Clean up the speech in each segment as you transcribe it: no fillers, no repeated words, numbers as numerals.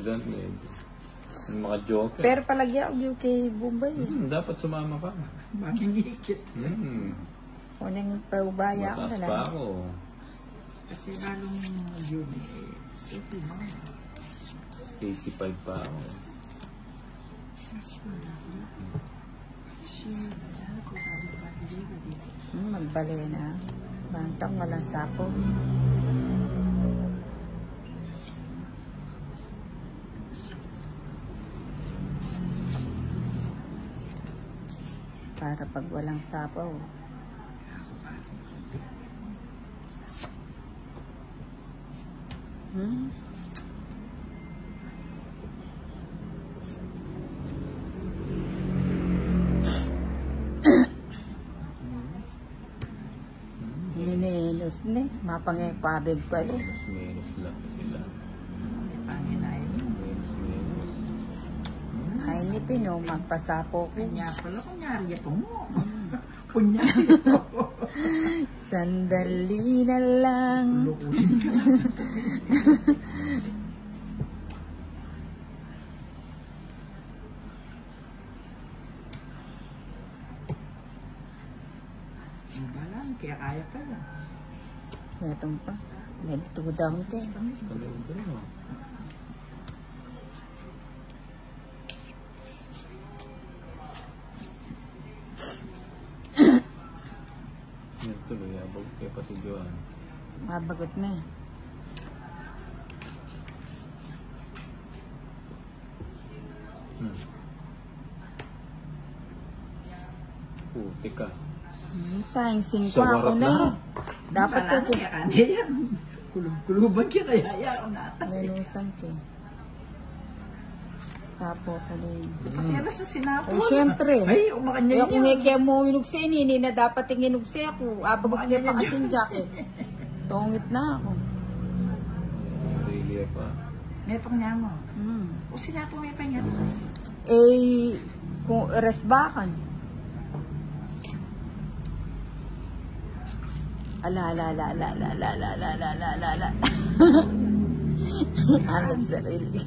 President ni yung mga joker. Pero palagi ako yung kay Bombay. Dapat sumama ka. Baging higit. Unang paubaya ko Mataas na pa lang. ako. Kasi lalong yun eh. 85 pa ako. Magbali na. Bantang walang sapo. Para pag walang sapaw. Minilos ni. Mapangipabig pa rin. Minus lang sila. Panginain yun. Minus. Ay, ni Pino, magpasapo ko. Kanya pala, kunyari ito mo. Kunyari ito. Sandali na lang. Lukuhin ka. Mabalan, kaya kaya pala. Metong pa. May tudang din. Kalenda mo. Yan tuloy, abog kay pati Joan. Mabagot mo eh. Puti ka. Sayang 5 Sa ako warap na eh. na. Dapat ko Kaya kanya yan. Kulub-kuluban kaya kaya ayaw natin. menusan ko eh. Sapo ko din. Pati alas na sinapon. Ay, syempre. Ay, umakanya Kaya kung kaya mo inugse, hindi na dapat yung inugse ako. Abagot niya pa kasing jacket. Tungit na ako. Really pa. Metong niya mo. O sinapon may panyalas. Eh, kung resbakan. Ala. Ano sarili.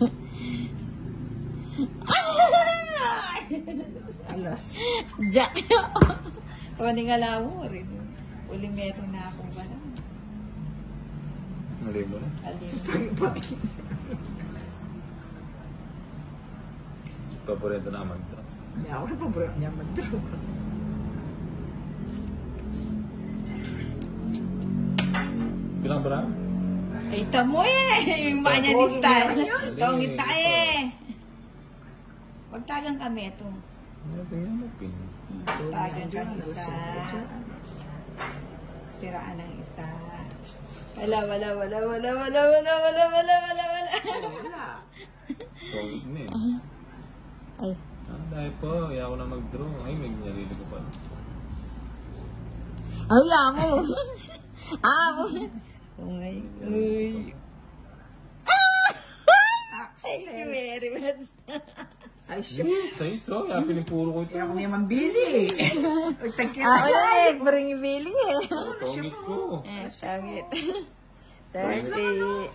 Alas. Jack. Kuning alam mo rin. Uli meto na ako ba na? Mali mo na. Paborito naman ito. Hindi ako na paborito niya mag-draw. Bilang ba? Ay, tamo eh. Yung manya ni Star. Tongit tayo eh. Magtagang kami ito. Tingnan mo, pin. Tagang ka isa. Tiraan ng isa. Wala. Tongit mo eh. Ay. Dahil po, ayaw ko na mag-draw. Ay, may nalili ko pa. Ay, amo. Amo. Uy. Ay, very much. Ay, siya. Saiso, kaya pinipuro ko ito. Kaya ako may mambili. Wala eh. Bring ibili eh. Tongit ko. Tangit. 30.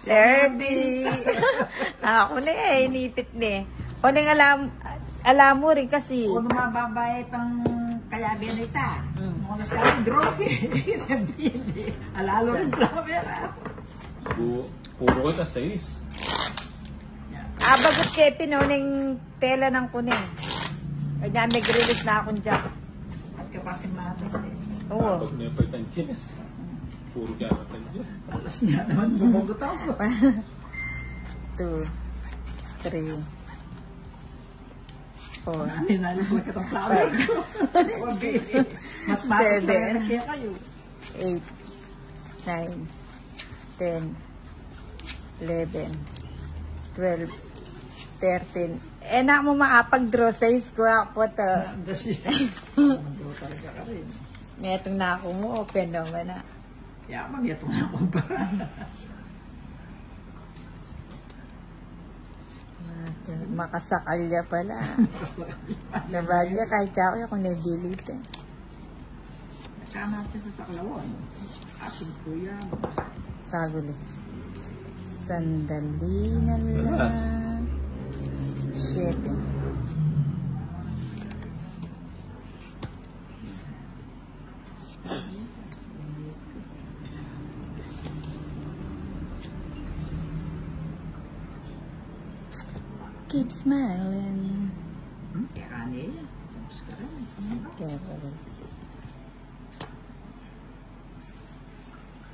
30. Ako na eh. Inipit na eh. O nang alam mo rin kasi. Kung mababayat ang kaya binita. Kung nasa draw nabili. Alalo rin camera. Puro ko ito, sais. Bagot kay Pinoning tela ng kuning. Ay na, may release na akong jacket. At kapasin matas eh. Oo. Pag never ng chess. Puro kaya ng chess. Alas niya naman, bumugot ako. 2, 3, 4. Hinalo ko kitang flower ko. Mas matas pa kaya kaya kayo. 8, 9, 10, 11, 12, 13. Eh, na mo maapag-draw size ko ako to. Andas siya. Draw talaga ka rin. May itong na ako mo, open naman na. Kaya mag-yatong na ako ba? Makasakalya pala. Nabagya kahit ako yung kung nabilit eh. Tsaka natin sa saklawan. Ating kuya. Saguli. Sandali na lang. 7. Keep smiling. Kaya kanila. Tapos ka rin. Kaya pala.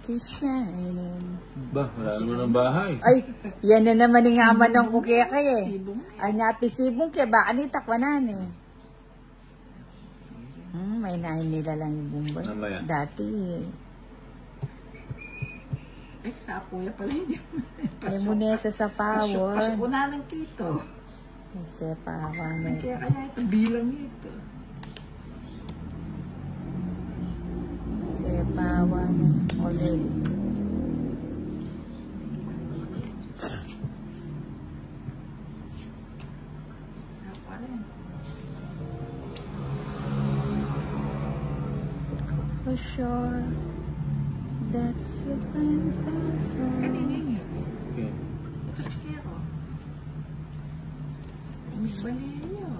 Keep shining. Ba, wala mo ng bahay. Ay, yan na naman yung aman ng kukekay eh. Ay, napisibong kaya baka nitakwanan eh. May nahin nila lang yung bumbay. Namaya. Dati eh. Ay, sa kuya pala yun. Ay, munesa sa pawon. Pasok na ng kito. Kasi pawan eh. Kaya ito, bilang ito. Kasi pawan eh. Ulit. Apa rin. For sure. That's what friends are for. Kaningit. Okay. Ito kero. Bali yun.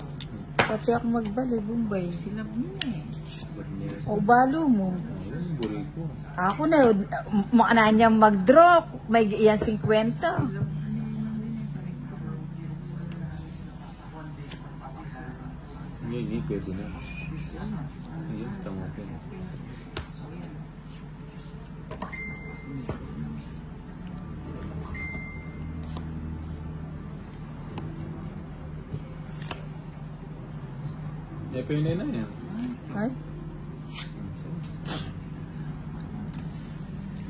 Pati ako magbali, bumbay. Sila mo eh. Barnes. O balo mo. Ayun, buri ko. Ako na yun, makana niya mag-draw. May iyan 50. Hindi, pwede na. Ayun, tama ka na. Depende na yan. Ay,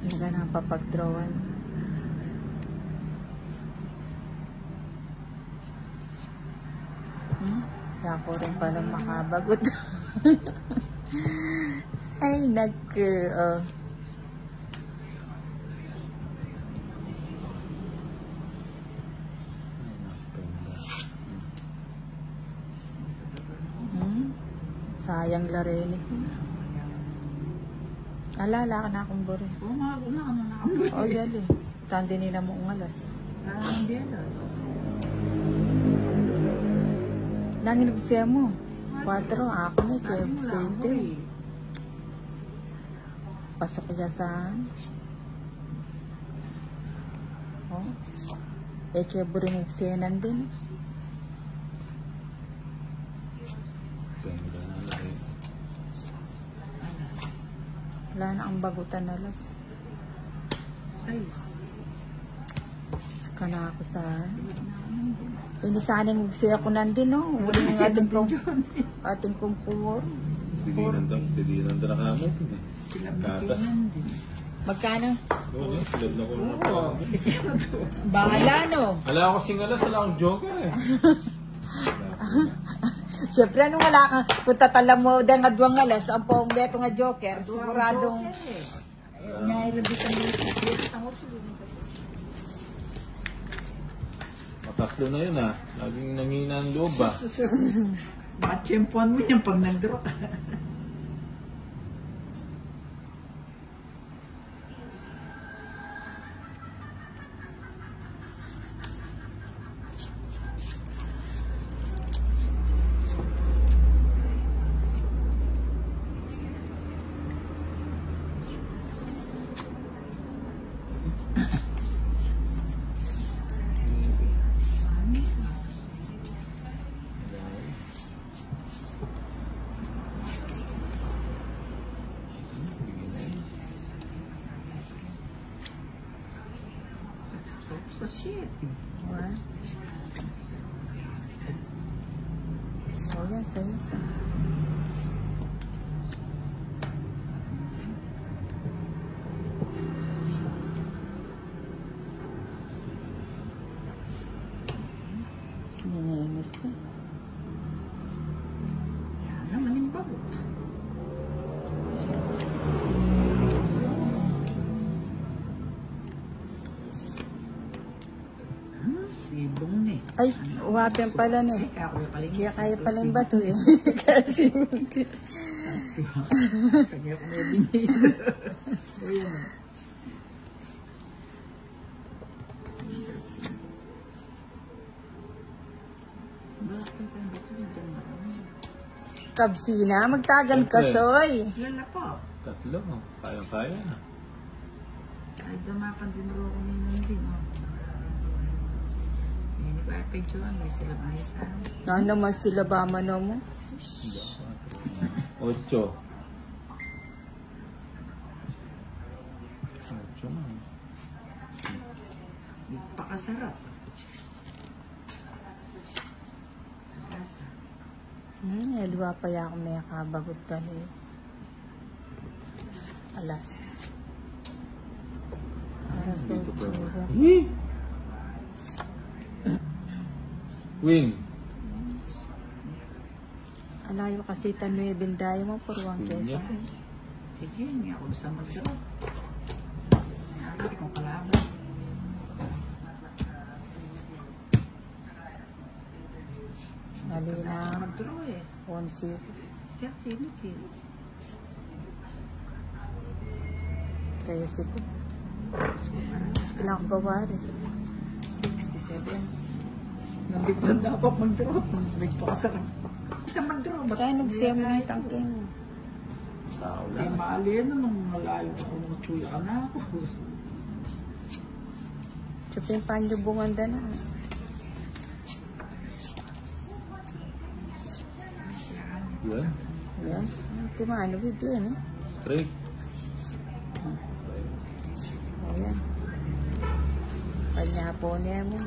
hindi ka napapag-drawan. Kaya ko rin palang makabagot. Ay, sayang larinig ko. Alala ka na akong buri. Oo, mga una ka na nakambay. O, yali. Tandi nila mo ngalas. Ang bielos. Nanginog siya mo. 4, ako na, kaya Sabi mo lang same ako day. eh. Pasok siya sa... Oh. Eh, kaya burinig siya nandun. Depende na lang eh. Wala na ang bagutan na las. Size. Saka na ako sa... Hindi sana yung siya ko nandun, no? Huling yung ating kumpur. Sigilan na kamo. Sila Gatas. magkinan din. Magkano? Oo, silab na ko na Oo. Bahala, no? Wala ako singalas, wala akong joker eh. Siyempre, anong wala ka? Kung tatala mo dahil nga duwang alas, ang pong beto nga joker, siguradong... Nga ilabis ang dito. Matatlo na yun ah. Laging nangina ang loob ah. Matsyempuan mo yan pag nag-draw ka. So shit. What? Oh, yan, sa'yo, sa. Niniinis na. Yan naman yung bagot. Sibong ni. Ay, uwapen pala na eh. Kaya kaya pala yung bato eh. Kasi Kasi, kanya ko may binito. O yan. Kabsina, magtagan ka, Siyempre. soy. Lala po. 3. Kayang-kaya. Ay, dumakan din ro ko nila din, oh. Hindi ba epektuhan? May sila ba isa? Na naman sila ba mano mo? 8. 8 man. Pakasarap. Yalwa pa ya ako may kabagod tali. Alas. Para so Dito pa. chura. Win. Alayo kasi tanong yung bindayo mo, puruang kesa. Ganyan. Sige, hindi ako basta mag-draw. Hindi kong kalaban. Mali na Mag-draw eh. 11. Kaya tinik eh. 13 ko. Ilang ko bawari? 67. Nandipad na ako mag-draw. Nagpakasarap. Isa mag-draw. Kaya nagsaya mo na yung tangke mo. Tao Ay, lang. maali yan nung malayo ako. Mga tsuya ka na ako. Chupin panjubungan da na. Yan. Yan. Ito mga ano bibigyan eh. Straight. Ayan. Kanya po niya mo.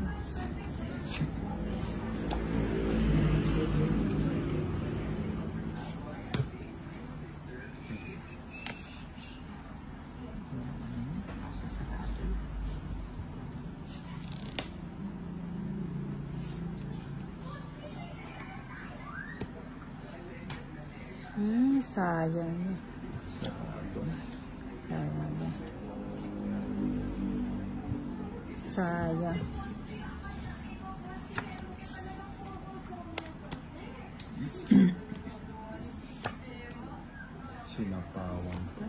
Sayang eh. Sayang eh. Sayang. Sinapawan ko.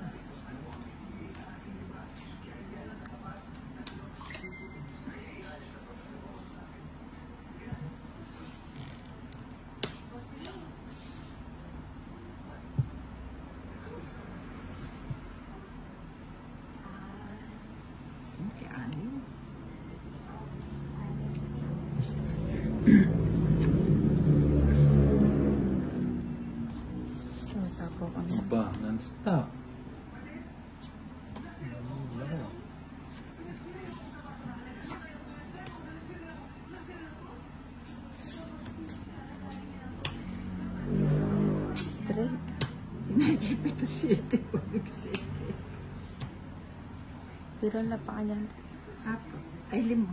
Kaya ano yun? Usapo ko na. Ba, non-stop. Lako. Straight. Inagipit na siyete ko. Pero na pa kanyan. Apo. Ay, 5.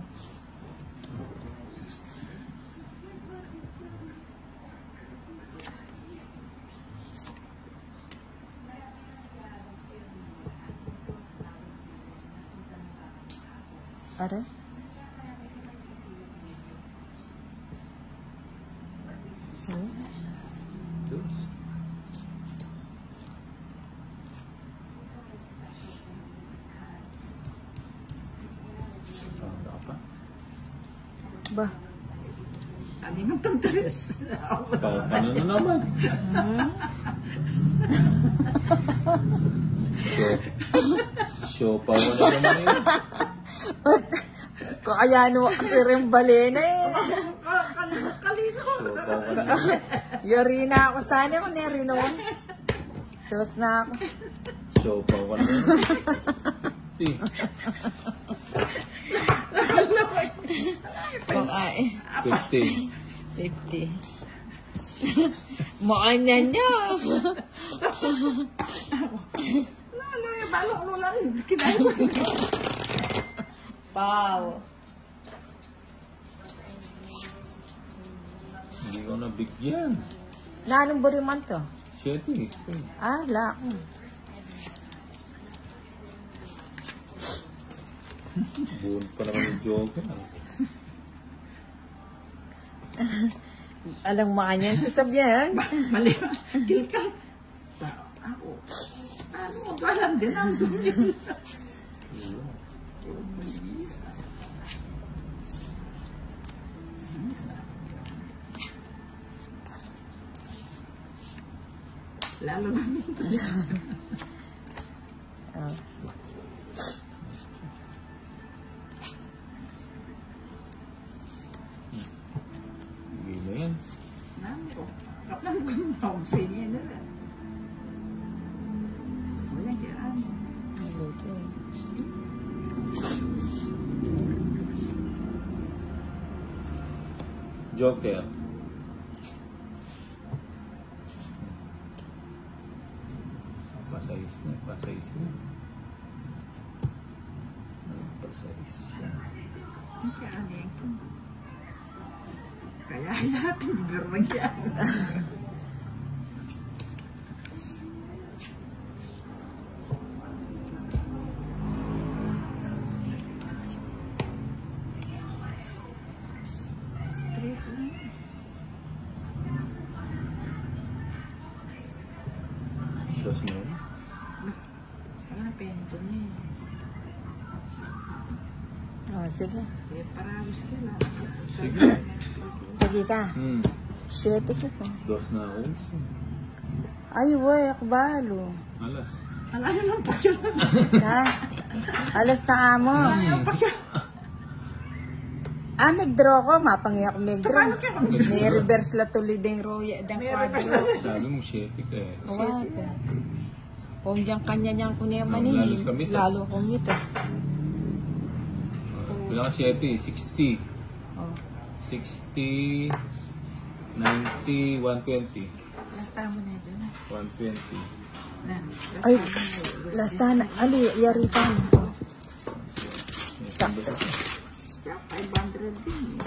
Are? Hmm? Dos. Tanda pa. Ba? Ano yung tantares? Ano na naman? Show pa mo na naman yun. Kaya no kasi rin balena eh. Kalino. Show pa mo na. Yari na ako sana kung nari noon. Tapos na ako. Show pa mo na. Kung ay. 50. 50. Makanya niya. Lalo yung balok mo lang. Kinain ko siya. Wow. Hindi ko nabigyan. Na anong buriman to? 7. Ah, lak. Buon pa naman yung joker. Alang makanyan sasabihan. Mali. Gilka. Ako. Ano mo balan din ang dumi. Lalo na. Oh. Hindi na yan. Nako. Kapag kung sinihin na lang. Wala kaya mo. Luto eh. Joker. Pasayis na, pasayis na. Pasayis siya. Kaya ano yan ko. Kaya yapin, garang yan. Straight lang. Dos mo. Hanapin ito niya. Oh, sige. Kaya parawis ko lang. Sige. Sige ka. 7 ko po. Dos na ons. Ay, wey, akbalo. Alas. Wala naman pa yun. Ha? Alas na amo. Wala naman pa yun. Ah, nag-draw ko. Mapangyak mag-draw. Paano ka? May reverse la tuloy din roya. Dang May quadro. Sabi mo 7 ka eh. Wala. Kung diyang kanya niyang kuniyaman Lalo nini. kumitas. Lalo kumitas. Wala ka 7, 60. Oh. 60, 90, 120. Lasta mo na dyan. 120. Ay, last na. Ali, yaritan. Sakto. Kaya 500 din.